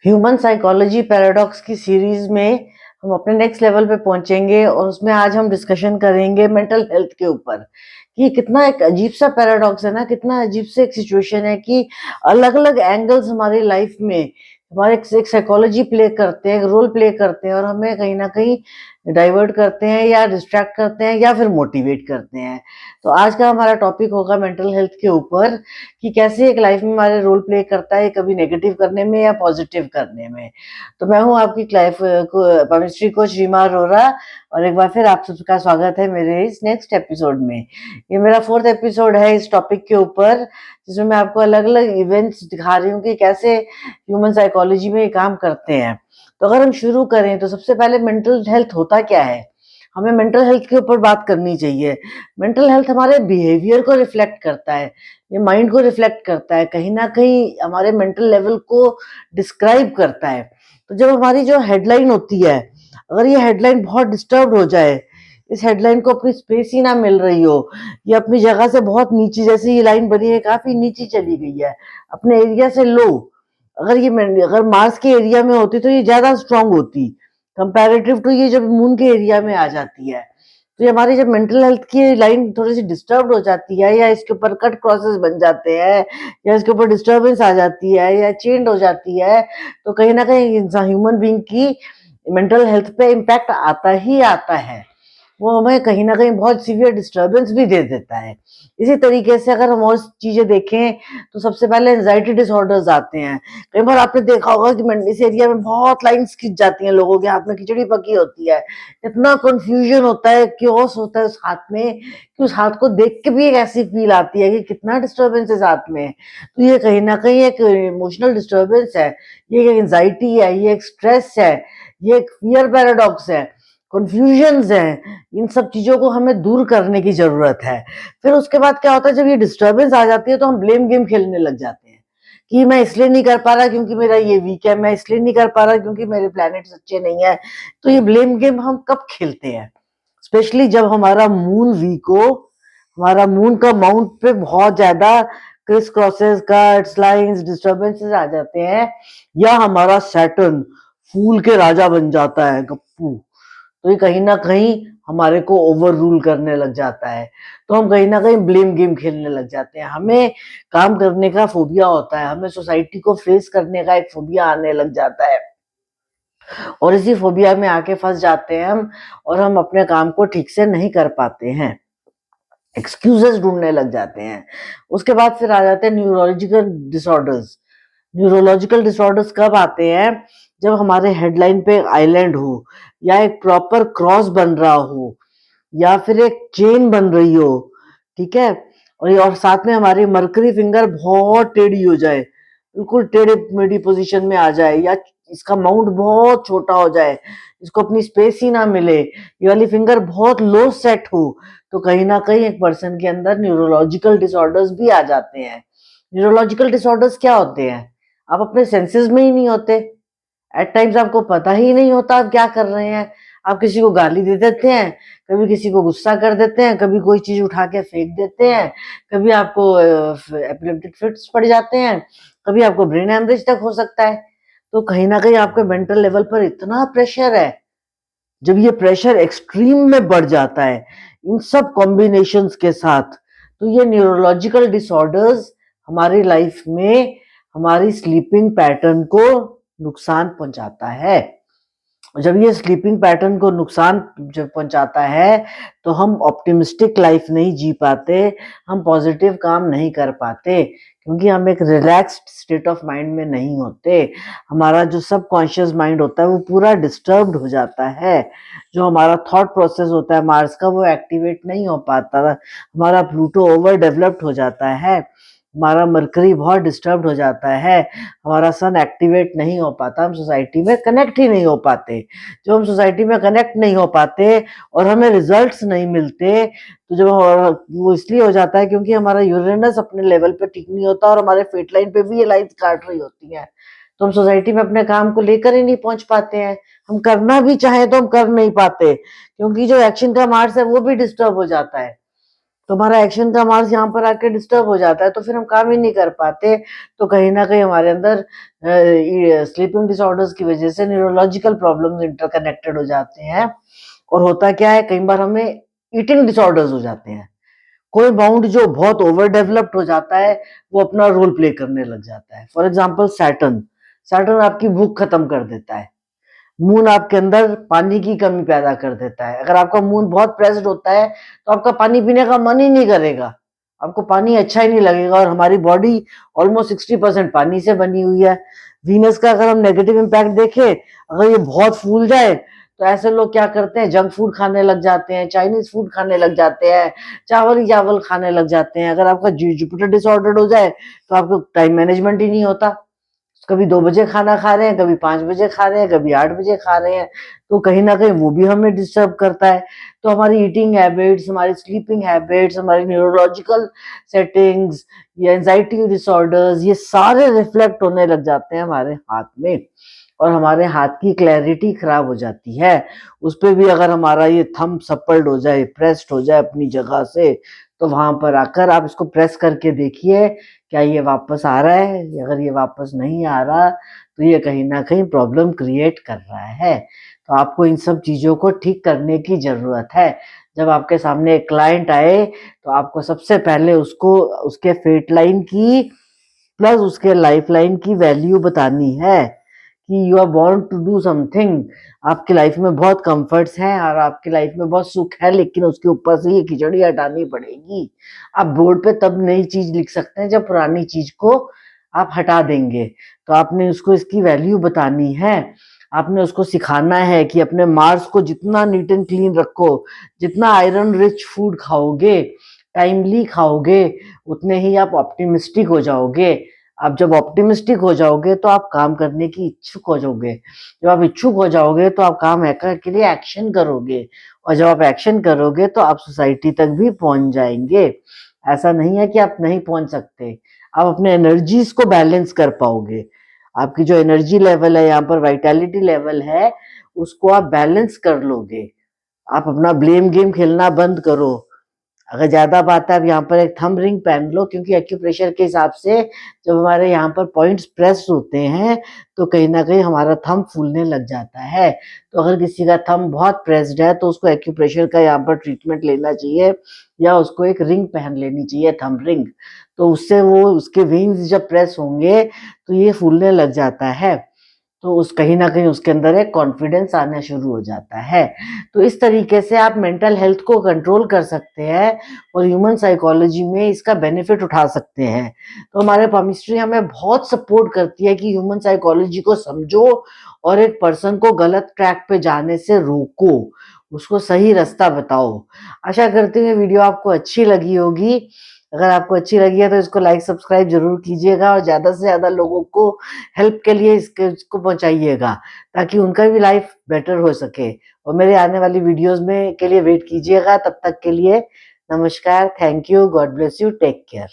Human psychology paradox की series में हम अपने नेक्स्ट लेवल पे पहुंचेंगे और उसमें आज हम डिस्कशन करेंगे मेंटल हेल्थ के ऊपर कि कितना एक अजीब सा पैराडॉक्स है ना, कितना अजीब से एक सिचुएशन है कि अलग अलग एंगल्स हमारी लाइफ में हमारे एक साइकोलॉजी प्ले करते हैं, एक रोल प्ले करते हैं और हमें कहीं ना कहीं डाइवर्ट करते हैं या डिस्ट्रैक्ट करते हैं या फिर मोटिवेट करते हैं। तो आज का हमारा टॉपिक होगा मेंटल हेल्थ के ऊपर कि कैसे एक लाइफ में हमारे रोल प्ले करता है, कभी नेगेटिव करने में या पॉजिटिव करने में। तो मैं हूँ आपकी life chemistry coach Reema Arora और एक बार फिर आप सबका स्वागत है मेरे इस नेक्स्ट एपिसोड में। ये मेरा 4th एपिसोड है इस टॉपिक के ऊपर, जिसमें मैं आपको अलग अलग इवेंट्स दिखा रही हूँ कि कैसे ह्यूमन साइकोलॉजी में ये काम करते हैं। तो अगर हम शुरू करें तो सबसे पहले मेंटल हेल्थ होता क्या है, हमें मेंटल हेल्थ के ऊपर बात करनी चाहिए। मेंटल हेल्थ हमारे बिहेवियर को रिफ्लेक्ट करता है, ये माइंड को रिफ्लेक्ट करता है, कहीं ना कहीं हमारे मेंटल लेवल को डिस्क्राइब करता है। तो जब हमारी जो हेडलाइन होती है, अगर ये हेडलाइन बहुत डिस्टर्ब हो जाए, इस हेडलाइन को अपनी स्पेस ही ना मिल रही हो, ये अपनी जगह से बहुत नीचे, जैसे ये लाइन बनी है काफी नीचे चली गई है, अपने एरिया से लो, अगर मार्स के एरिया में होती तो ये ज्यादा स्ट्रांग होती कंपैरेटिव टू ये जब मून के एरिया में आ जाती है। तो ये हमारी जब मेंटल हेल्थ की लाइन थोड़ी सी डिस्टर्ब हो जाती है या इसके ऊपर कट क्रॉसेस बन जाते हैं या इसके ऊपर डिस्टर्बेंस आ जाती है या चेंज हो जाती है, तो कहीं ना कहीं इंसान ह्यूमन बीइंग की मेंटल हेल्थ पे इम्पैक्ट आता ही आता है। वो हमें कहीं ना कहीं बहुत सीवियर डिस्टर्बेंस भी दे देता है। इसी तरीके से अगर हम और चीजें देखें तो सबसे पहले एंजाइटी डिसऑर्डर्स आते हैं। कई बार आपने देखा होगा कि इस एरिया में बहुत लाइंस खिंच जाती हैं, लोगों के हाथ में खिचड़ी पकी होती है, इतना कंफ्यूजन होता है, क्योस होता है उस हाथ में कि उस हाथ को देख के भी एक ऐसी फील आती है कि कितना डिस्टर्बेंस है हाथ में। तो ये कहीं ना कहीं एक इमोशनल डिस्टर्बेंस है, ये एक एंजाइटी है, ये एक स्ट्रेस है, ये एक फियर पैराडॉक्स है, कंफ्यूजन्स हैं। इन सब चीजों को हमें दूर करने की जरूरत है। फिर उसके बाद क्या होता है, जब ये डिस्टर्बेंस आ जाती है तो हम ब्लेम गेम खेलने लग जाते हैं कि मैं इसलिए नहीं कर पा रहा क्योंकि मेरा ये वीक है, मैं इसलिए नहीं कर पा रहा क्योंकि मेरे प्लैनेट्स अच्छे नहीं है। तो ये ब्लेम गेम हम कब खेलते हैं? स्पेशली जब हमारा मून वीक हो, हमारा मून का माउंट पे बहुत ज्यादा criss crosses cuts lines disturbances आ जाते हैं, या हमारा सैटर्न फूल के राजा बन जाता है गप्पू, तो ये कहीं ना कहीं हमारे को ओवर रूल करने लग जाता है। तो हम कहीं ना कहीं ब्लेम गेम खेलने लग जाते हैं, हमें काम करने का फोबिया होता है, हमें सोसाइटी को फेस करने का एक फोबिया आने लग जाता है और इसी फोबिया में आके फंस जाते हैं हम, और हम अपने काम को ठीक से नहीं कर पाते हैं, एक्सक्यूजेस ढूंढने लग जाते हैं। उसके बाद फिर आ जाते हैं न्यूरोलॉजिकल डिसऑर्डर्स। न्यूरोलॉजिकल डिसऑर्डर्स कब आते हैं? जब हमारे हेडलाइन पे आइलैंड हो, या एक प्रॉपर क्रॉस बन रहा हो, या फिर एक चेन बन रही हो, ठीक है, और साथ में हमारी मरकरी फिंगर बहुत टेढ़ी हो जाए, बिल्कुल टेढ़े मेढ़ी पोजीशन में आ जाए, या इसका माउंट बहुत छोटा हो जाए, इसको अपनी स्पेस ही ना मिले, ये वाली फिंगर बहुत लो सेट हो, तो कहीं ना कहीं एक पर्सन के अंदर न्यूरोलॉजिकल डिसऑर्डर्स भी आ जाते हैं। न्यूरोलॉजिकल डिसऑर्डर्स क्या होते हैं? आप अपने सेंसेस में ही नहीं होते, एट टाइम्स आपको पता ही नहीं होता आप क्या कर रहे हैं। आप किसी को गाली दे देते हैं, कभी किसी को गुस्सा कर देते हैं, कभी कोई चीज उठा के फेंक देते हैं, कभी आपको एपिलेप्टिक फिट्स पड़ जाते हैं, कभी आपको ब्रेन हेमरेज तक हो सकता है। तो कहीं ना कहीं आपके मेंटल लेवल पर इतना प्रेशर है, जब ये प्रेशर एक्सट्रीम में बढ़ जाता है इन सब कॉम्बिनेशंस के साथ, तो ये न्यूरोलॉजिकल डिसऑर्डर्स हमारी लाइफ में हमारी स्लीपिंग पैटर्न को नुकसान पहुंचाता है। जब ये स्लीपिंग पैटर्न को नुकसान जब पहुंचाता है तो हम ऑप्टिमिस्टिक लाइफ नहीं जी पाते, हम पॉजिटिव काम नहीं कर पाते, क्योंकि हम एक रिलैक्स्ड स्टेट ऑफ माइंड में नहीं होते। हमारा जो सबकॉन्शियस माइंड होता है वो पूरा डिस्टर्ब्ड हो जाता है, जो हमारा थॉट प्रोसेस होता है मार्स का वो एक्टिवेट नहीं हो पाता, हमारा प्लूटो ओवर डेवलप्ड हो जाता है, हमारा मरकरी बहुत डिस्टर्ब्ड हो जाता है, हमारा सन एक्टिवेट नहीं हो पाता, हम सोसाइटी में कनेक्ट ही नहीं हो पाते। जब हम सोसाइटी में कनेक्ट नहीं हो पाते और हमें रिजल्ट्स नहीं मिलते, तो जब वो इसलिए हो जाता है क्योंकि हमारा यूरेनस अपने लेवल पे ठीक नहीं होता और हमारे फेट लाइन पे भी ये लाइंस काट रही होती हैं, तो हम सोसाइटी में अपने काम को लेकर ही नहीं पहुंच पाते हैं। हम करना भी चाहें तो हम कर नहीं पाते, क्योंकि जो एक्शन का मार्स है वो भी डिस्टर्ब हो जाता है। तो हमारा एक्शन का मार्स यहाँ पर आके डिस्टर्ब हो जाता है, तो फिर हम काम ही नहीं कर पाते। तो कहीं न कहीं हमारे अंदर स्लीपिंग डिसऑर्डर्स की वजह से न्यूरोलॉजिकल प्रॉब्लम्स इंटरकनेक्टेड हो जाते हैं। और होता क्या है, कई बार हमें ईटिंग डिसऑर्डर्स हो जाते हैं। कोई बाउंड जो बहुत ओवर डेवलप्ड हो जाता है, वो अपना रोल प्ले करने लग जाता है। फॉर एग्जाम्पल सैटर्न, सैटर्न आपकी भूख खत्म कर देता है। मून आपके अंदर पानी की कमी पैदा कर देता है। अगर आपका मून बहुत प्रेस्ड होता है, तो आपका पानी पीने का मन ही नहीं करेगा, आपको पानी अच्छा ही नहीं लगेगा। और हमारी बॉडी ऑलमोस्ट 60% पानी से बनी हुई है। वीनस का अगर हम नेगेटिव इम्पैक्ट देखें, अगर ये बहुत फूल जाए, तो ऐसे लोग क्या करते हैं, जंक फूड खाने लग जाते हैं, चाइनीज फूड खाने लग जाते हैं, चावल ही चावल खाने लग जाते हैं। अगर आपका जुपिटर डिसऑर्डर्ड हो जाए, तो आपको टाइम मैनेजमेंट ही नहीं होता। कभी 2 बजे खाना खा रहे हैं, कभी 5 बजे खा रहे हैं, कभी 8 बजे खा रहे हैं, तो कहीं न कहीं वो भी हमें डिस्टर्ब करता है। तो हमारी ईटिंग हैबिट्स, हमारी स्लीपिंग हैबिट्स, हमारी न्यूरोलॉजिकल सेटिंग्स, ये एंग्जायटी डिसऑर्डर्स, ये सारे रिफ्लेक्ट होने लग जाते हैं हमारे हाथ में, और हमारे हाथ की क्लैरिटी खराब हो जाती है। उसपे भी अगर हमारा ये थंब सप्पल्ड हो जाए, प्रेस्ड हो जाए अपनी जगह से, तो वहाँ पर आकर आप इसको प्रेस करके देखिए, क्या ये वापस आ रहा है? अगर ये वापस नहीं आ रहा, तो ये कहीं न कहीं प्रॉब्लम क्रिएट कर रहा है। तो आपको इन सब चीज़ों को ठीक करने की ज़रूरत है। जब आपके सामने एक क्लाइंट आए, तो आपको सबसे पहले उसको उसके फेट लाइन की प्लस उसके लाइफ लाइन की वैल्यू बतानी है कि you are born to do something. आपकी लाइफ में बहुत कंफर्ट्स हैं और आपकी लाइफ में बहुत सुख है, लेकिन उसके ऊपर से ये खिचड़ी हटानी पड़ेगी। आप बोर्ड पे तब नई चीज लिख सकते हैं जब पुरानी चीज को आप हटा देंगे। तो आपने उसको इसकी वैल्यू बतानी है। आपने उसको सिखाना है कि अपने मार्स को जितना नीट एंड क्लीन रखो, जितना आयरन रिच फूड खाओगे, टाइमली खाओगे, उतने ही आप ऑप्टिमिस्टिक हो जाओगे। आप जब ऑप्टिमिस्टिक हो जाओगे, तो आप काम करने की इच्छुक हो जाओगे। जब आप इच्छुक हो जाओगे, तो आप काम के लिए एक्शन करोगे, और जब आप एक्शन करोगे, तो आप सोसाइटी तक भी पहुंच जाएंगे। ऐसा नहीं है कि आप नहीं पहुंच सकते। आप अपने एनर्जीज को बैलेंस कर पाओगे। आपकी जो एनर्जी लेवल है, यहाँ पर वाइटैलिटी लेवल है, उसको आप बैलेंस कर लोगे। आप अपना ब्लेम गेम खेलना बंद करो। अगर ज़्यादा बात है, आप यहाँ पर एक थंब रिंग पहन लो, क्योंकि एक्यूप्रेशर के हिसाब से जब हमारे यहाँ पर पॉइंट्स प्रेस होते हैं, तो कहीं न कहीं हमारा थंब फूलने लग जाता है। तो अगर किसी का थंब बहुत प्रेस्ड है, तो उसको एक्यूप्रेशर का यहाँ पर ट्रीटमेंट लेना चाहिए, या उसको एक रिंग पहन लेनी चाहिए, थंब रिंग। तो उससे वो उसके वेन्स जब प्रेस होंगे, तो ये फूलने लग जाता है। तो उस कहीं न कहीं उसके अंदर एक कॉन्फिडेंस आना शुरू हो जाता है। तो इस तरीके से आप मेंटल हेल्थ को कंट्रोल कर सकते हैं, और ह्यूमन साइकोलॉजी में इसका बेनिफिट उठा सकते हैं। तो हमारे पॉमिस्ट्री हमें बहुत सपोर्ट करती है कि ह्यूमन साइकोलॉजी को समझो, और एक पर्सन को गलत ट्रैक पे जाने से रोको, उसको सही रास्ता बताओ। आशा करती हूँ ये वीडियो आपको अच्छी लगी होगी। अगर आपको अच्छी लगी है, तो इसको लाइक सब्सक्राइब ज़रूर कीजिएगा, और ज़्यादा से ज़्यादा लोगों को हेल्प के लिए इसको पहुँचाइएगा, ताकि उनका भी लाइफ बेटर हो सके। और मेरे आने वाली वीडियोज़ में के लिए वेट कीजिएगा। तब तक के लिए नमस्कार, thank you, God bless you, take care.